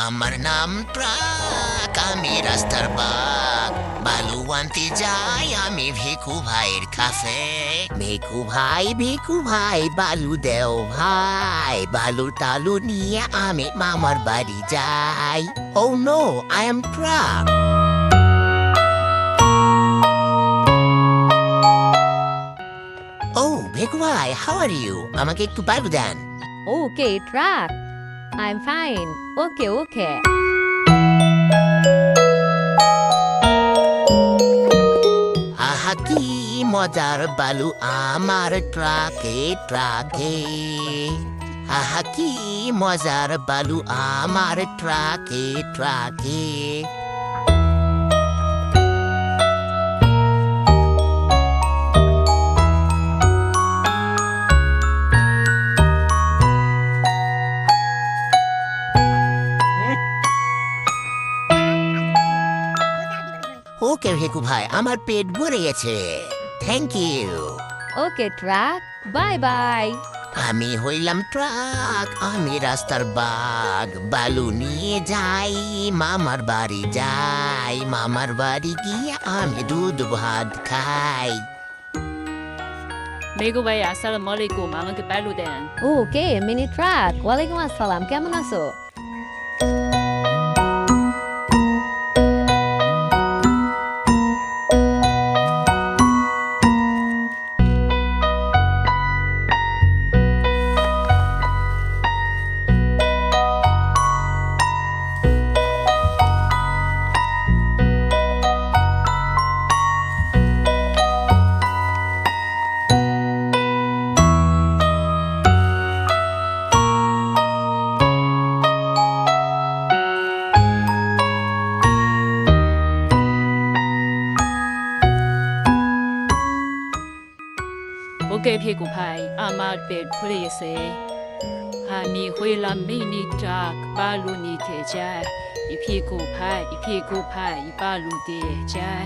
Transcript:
আমার নাম ট্রাক, আমি রাস্তার বাঘ। বালু আনতে যাই আমি ভিকু ভাইয়ের কাছে। ভিকু ভাই বালু দেও ভাই। বালু টালু নিয়ে আমি মামার বাড়ি যাই। Oh no, I am truck. Oh, Bhiku ভাই, how are you? আমাকে একটু বালু দেন। Okay, truck. I'm fine. Okay. আহা কি মজার বালু আমার ট্রাকে। আহা কি মজার বালু আমার ট্রাকে। ওকে ভিকু ভাই, আমার পেট ভরে গেছে। Thank you. Okay, truck. Bye. আমি হইলাম ট্রাক, আমি রাস্তার বাঘ। বালু নিয়ে যাই মামার বাড়ি যাই। মামার বাড়ি গিয়ে আমি দুধ ভাত খাই। মেঘু ভাই আসসালামু আলাইকুম, আমাকে বালু দেন। Okay, mini truck. ওয়ালাইকুম আসসালাম। কেমন আছো? ওকে ভিকু ভাই, আমার পেট ভরে গেছে। আমি হইলাম মিনি ট্রাক, বালু নিতে যাই। ভিকু ভাই বালু দিয়ে যায়।